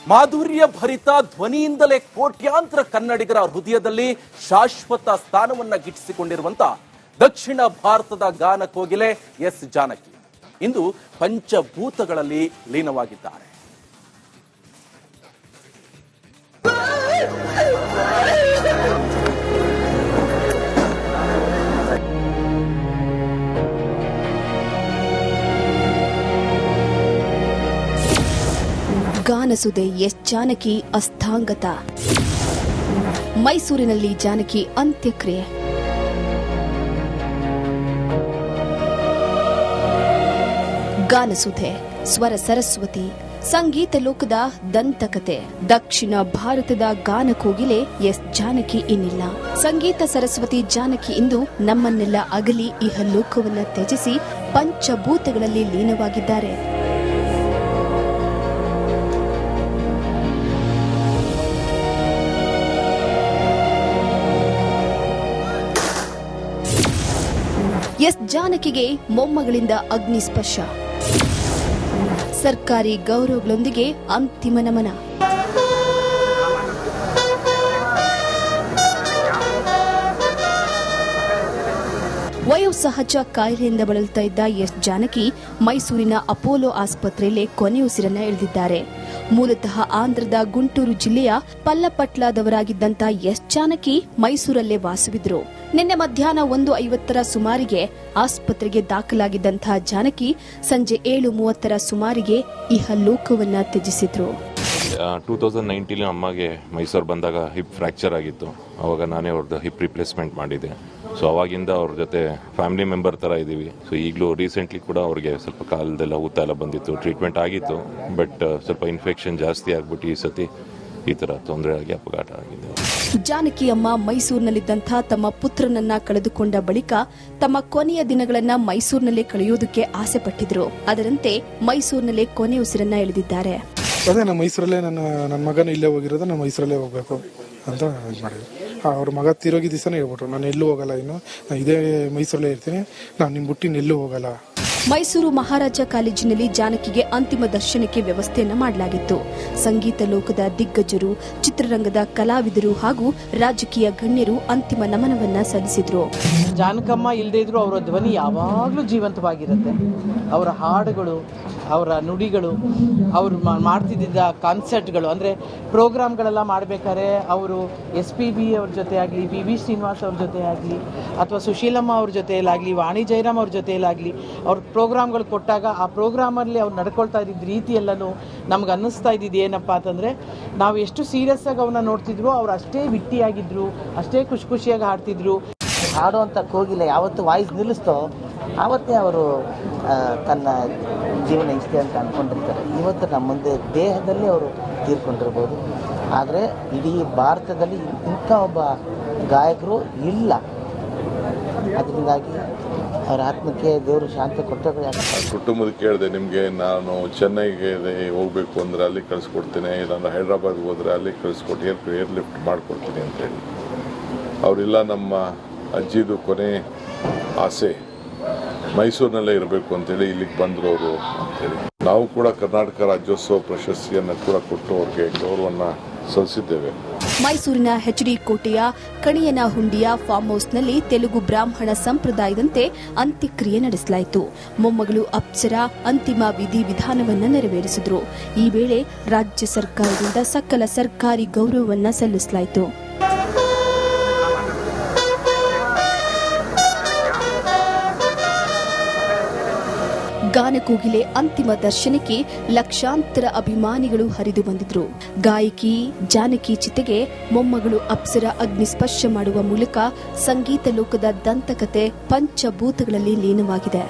ಮಾಧುರ್ಯ ಭರಿತ ಧ್ವನಿಯಿಂದಲೇ ಕೋಟ್ಯಾಂತರ ಕನ್ನಡಿಗರ ಹೃದಯದಲ್ಲಿ ಶಾಶ್ವತ ಸ್ಥಾನವನ್ನ ಗಿಟ್ಟಿಸಿಕೊಂಡಿರುವಂತ ದಕ್ಷಿಣ ಭಾರತದ ಗಾನ ಕೋಗಿಲೆ ಎಸ್ ಜಾನಕಿ ಇಂದು ಪಂಚಭೂತಗಳಲ್ಲಿ ಲೀನವಾಗಿದ್ದಾರೆ. ಗಾನಸುದೆ ಎಸ್ ಜಾನಕಿ ಅಸ್ಥಾಂಗತ. ಮೈಸೂರಿನಲ್ಲಿ ಜಾನಕಿ ಅಂತ್ಯಕ್ರಿಯೆ. ಗಾನಸುದೆ, ಸ್ವರ ಸರಸ್ವತಿ, ಸಂಗೀತ ಲೋಕದ ದಂತಕತೆ. ದಕ್ಷಿಣ ಭಾರತದ ಗಾನ ಕೋಗಿಲೆ ಎಸ್ ಜಾನಕಿ ಇನ್ನಿಲ್ಲ. ಸಂಗೀತ ಸರಸ್ವತಿ ಜಾನಕಿ ಇಂದು ನಮ್ಮನ್ನೆಲ್ಲ ಅಗಲಿ ಇಹಲೋಕವನ್ನ ತ್ಯಜಿಸಿ ಪಂಚಭೂತಗಳಲ್ಲಿ ಲೀನವಾಗಿದ್ದಾರೆ. ಎಸ್ ಜಾನಕಿಗೆ ಮೊಮ್ಮಗಳಿಂದ ಅಗ್ನಿಸ್ಪರ್ಶ. ಸರ್ಕಾರಿ ಗೌರವಗಳೊಂದಿಗೆ ಅಂತಿಮ ನಮನ. ವಯೋಸಹಜ ಕಾಯಿಲೆಯಿಂದ ಬಳಲ್ತಾ ಇದ್ದ ಎಸ್ ಜಾನಕಿ ಮೈಸೂರಿನ ಅಪೋಲೋ ಆಸ್ಪತ್ರೆಯಲ್ಲಿ ಕೊನೆಯುಸಿರನ್ನ ಎಳೆದಿದ್ದಾರೆ. ಮೂಲತಃ ಆಂಧ್ರದ ಗುಂಟೂರು ಜಿಲ್ಲೆಯ ಪಲ್ಲಪಟ್ಲದವರಾಗಿದ್ದಂಥ ಎಸ್ ಜಾನಕಿ ಮೈಸೂರಲ್ಲೇ ವಾಸವಿದ್ರು. ನಿನ್ನೆ ಮಧ್ಯಾಹ್ನ 1:50 ಸುಮಾರಿಗೆ ಆಸ್ಪತ್ರೆಗೆ ದಾಖಲಾಗಿದ್ದಂತಹ ಜಾನಕಿ ಸಂಜೆ 7:30 ಸುಮಾರಿಗೆ ಇಹಲೋಕವನ್ನ ತ್ಯಜಿಸಿದ್ರು. 2019 ಅಮ್ಮಗೆ ಮೈಸೂರು ಬಂದಾಗ ಹಿಪ್ ಫ್ರಾಕ್ಚರ್ ಆಗಿತ್ತು. ಅವಾಗ ನಾನೇ ಅವ್ರದ್ದು ಹಿಪ್ ರಿಪ್ಲೇಸ್ಮೆಂಟ್ ಮಾಡಿದ್ದೆ. ಸೊ ಅವಾಗಿಂದ ಅವ್ರ ಜೊತೆ ಫ್ಯಾಮಿಲಿ ಮೆಂಬರ್ ಥರ ಇದ್ದೀವಿ. ಸೊ ಈಗಲೂ ರೀಸೆಂಟ್ಲಿ ಕೂಡ ಅವ್ರಿಗೆ ಸ್ವಲ್ಪ ಕಾಲದೆಲ್ಲ ಊತ ಎಲ್ಲ ಬಂದಿತ್ತು, ಟ್ರೀಟ್ಮೆಂಟ್ ಆಗಿತ್ತು. ಬಟ್ ಸ್ವಲ್ಪ ಇನ್ಫೆಕ್ಷನ್ ಜಾಸ್ತಿ ಆಗ್ಬಿಟ್ಟು ಈ ಸತಿ ಈ ಥರ ತೊಂದರೆ ಆಗಿ ಅಪಘಾತ ಆಗಿದೆ. ಜಾನಕಿ ಅಮ್ಮ ಮೈಸೂರಿನಲ್ಲಿದ್ದಂಥ ತಮ್ಮ ಪುತ್ರನನ್ನ ಕಳೆದುಕೊಂಡ ಬಳಿಕ ತಮ್ಮ ಕೊನೆಯ ದಿನಗಳನ್ನ ಮೈಸೂರಿನಲ್ಲೇ ಕಳೆಯೋದಕ್ಕೆ ಆಸೆ ಪಟ್ಟಿದ್ರು. ಅದರಂತೆ ಮೈಸೂರಿನಲ್ಲೇ ಕೊನೆಯುಸಿರನ್ನ ಎಳೆದಿದ್ದಾರೆ. ಅದೇ ನಮ್ಮ ಮೈಸೂರಲ್ಲೇ ನನ್ನ ಮಗನೂ ಇಲ್ಲೇ ಹೋಗಿರೋದು, ನಾನು ಮೈಸೂರಲ್ಲೇ ಹೋಗ್ಬೇಕು ಅಂತ ಮಾಡಿದ್ವಿ. ಅವ್ರ ಮಗ ತೀರೋಗಿ ದಿವಸನೇ ಹೇಳ್ಬಿಟ್ರು, ನಾನು ಎಲ್ಲೂ ಹೋಗಲ್ಲ, ಇನ್ನು ಇದೇ ಮೈಸೂರಲ್ಲೇ ಇರ್ತೀನಿ, ನಾನು ನಿಮ್ಮ ಬುಟ್ಟಿ ಎಲ್ಲೂ ಹೋಗಲ್ಲ. ಮೈಸೂರು ಮಹಾರಾಜ ಕಾಲೇಜಿನಲ್ಲಿ ಜಾನಕಿಗೆ ಅಂತಿಮ ದರ್ಶನಕ್ಕೆ ವ್ಯವಸ್ಥೆಯನ್ನ ಮಾಡಲಾಗಿತ್ತು. ಸಂಗೀತ ಲೋಕದ ದಿಗ್ಗಜರು, ಚಿತ್ರರಂಗದ ಕಲಾವಿದರು ಹಾಗೂ ರಾಜಕೀಯ ಗಣ್ಯರು ಅಂತಿಮ ನಮನವನ್ನ ಸಲ್ಲಿಸಿದ್ರು. ಜಾನಕಮ್ಮ ಇಲ್ಲದೇ ಇದ್ರು ಅವರ ಧ್ವನಿ ಯಾವಾಗಲೂ ಜೀವಂತವಾಗಿರುತ್ತೆ. ಅವರ ಹಾಡುಗಳು, ಅವರ ನುಡಿಗಳು, ಅವರು ಮಾಡ್ತಿದ್ದ ಕಾನ್ಸರ್ಟ್ಗಳು, ಅಂದರೆ ಪ್ರೋಗ್ರಾಮ್ಗಳೆಲ್ಲ ಮಾಡಬೇಕಾದ್ರೆ ಅವರು SPB ಅವ್ರ ಜೊತೆ ಆಗಲಿ, PV ಶ್ರೀನಿವಾಸ್ ಅವ್ರ ಜೊತೆ ಆಗಲಿ, ಅಥವಾ ಸುಶೀಲಮ್ಮ ಅವ್ರ ಜೊತೆಯಲ್ಲಾಗಲಿ, ವಾಣಿ ಜಯರಾಮ್ ಅವ್ರ ಜೊತೆಯಲ್ಲಾಗಲಿ ಅವ್ರ ಪ್ರೋಗ್ರಾಮ್ಗಳು ಕೊಟ್ಟಾಗ ಆ ಪ್ರೋಗ್ರಾಮಲ್ಲಿ ಅವ್ರು ನಡ್ಕೊಳ್ತಾ ಇದ್ದಿದ್ದ ರೀತಿಯೆಲ್ಲನೂ ನಮ್ಗೆ ಅನ್ನಿಸ್ತಾ ಇದ್ದಿದ್ದು ಏನಪ್ಪ ಅಂತಂದರೆ, ನಾವು ಎಷ್ಟು ಸೀರಿಯಸ್ ಆಗಿ ಅವನ್ನ ನೋಡ್ತಿದ್ರು, ಅವ್ರು ಅಷ್ಟೇ ವಿಟ್ಟಿಯಾಗಿದ್ರು, ಅಷ್ಟೇ ಖುಷಿಯಾಗಿ ಹಾಡ್ತಿದ್ರು. ಹಾಡುವಂಥ ಕೋಗಿಲೆ ಯಾವತ್ತು ವಾಯ್ಸ್ ನಿಲ್ಲಿಸ್ತೋ ಆವತ್ತೇ ಅವರು ತನ್ನ ಜೀವನ ಇಷ್ಟೇ ಅಂತ ಅಂದ್ಕೊಂಡಿರ್ತಾರೆ. ಇವತ್ತು ನಮ್ಮ ಮುಂದೆ ದೇಹದಲ್ಲಿ ಅವರು ತೀರ್ಕೊಂಡಿರ್ಬೋದು, ಆದರೆ ಇಡೀ ಭಾರತದಲ್ಲಿ ಇಂಥ ಒಬ್ಬ ಗಾಯಕರು ಇಲ್ಲ. ಅದರಿಂದಾಗಿ ಅವರ ಆತ್ಮಕ್ಕೆ ದೇವರು ಶಾಂತಿ ಕೊಟ್ಟರೆ. ಕುಟುಂಬದ ಕೇಳಿದೆ, ನಿಮಗೆ ನಾನು ಚೆನ್ನೈಗೆ ಹೋಗಬೇಕು ಅಂದರೆ ಅಲ್ಲಿ ಕಳಿಸ್ಕೊಡ್ತೀನಿ, ಇಲ್ಲಾಂದ್ರೆ ಹೈದ್ರಾಬಾದ್ಗೆ ಹೋದರೆ ಅಲ್ಲಿ ಕಳಿಸ್ಕೊಟ್ಟು ಏರ್ ಲಿಫ್ಟ್ ಮಾಡಿಕೊಡ್ತೀನಿ ಅಂತೇಳಿ. ಅವರಿಲ್ಲ, ನಮ್ಮ ಅಜ್ಜಿದು ಕೊನೆ ಆಸೆ ಮೈಸೂರಿನಲ್ಲೇ ಇರಬೇಕು ಅಂತೇಳಿ ಇಲ್ಲಿಗೆ ಬಂದರು ಅವರು ಅಂತೇಳಿ. ನಾವು ಕೂಡ ಕರ್ನಾಟಕ ರಾಜ್ಯೋತ್ಸವ ಪ್ರಶಸ್ತಿಯನ್ನು ಕೂಡ ಕೊಟ್ಟು ಅವ್ರಿಗೆ ಗೌರವವನ್ನು ಸಲ್ಲಿಸಿದ್ದೇವೆ. ಮೈಸೂರಿನ HD ಕೋಟೆಯ ಕಣಿಯನಹುಂಡಿಯ ಫಾರ್ಮ್ ಹೌಸ್ನಲ್ಲಿ ತೆಲುಗು ಬ್ರಾಹ್ಮಣ ಸಂಪ್ರದಾಯದಂತೆ ಅಂತ್ಯಕ್ರಿಯೆ ನಡೆಸಲಾಯಿತು. ಮೊಮ್ಮಗಳು ಅಪ್ಸರಾ ಅಂತಿಮ ವಿಧಿವಿಧಾನವನ್ನು ನೆರವೇರಿಸಿದ್ರು. ಈ ವೇಳೆ ರಾಜ್ಯ ಸರ್ಕಾರದಿಂದ ಸಕಲ ಸರ್ಕಾರಿ ಗೌರವವನ್ನು ಸಲ್ಲಿಸಲಾಯಿತು. ಗಾನಕೋಗಿಲೆ ಅಂತಿಮ ದರ್ಶನಕ್ಕೆ ಲಕ್ಷಾಂತರ ಅಭಿಮಾನಿಗಳು ಹರಿದು ಬಂದಿದ್ರು. ಗಾಯಕಿ ಜಾನಕಿ ಚಿತೆಗೆ ಮೊಮ್ಮಗಳು ಅಪ್ಸರಾ ಅಗ್ನಿಸ್ಪರ್ಶ ಮಾಡುವ ಮೂಲಕ ಸಂಗೀತ ಲೋಕದ ದಂತಕತೆ ಪಂಚಭೂತಗಳಲ್ಲಿ ಲೀನವಾಗಿದೆ.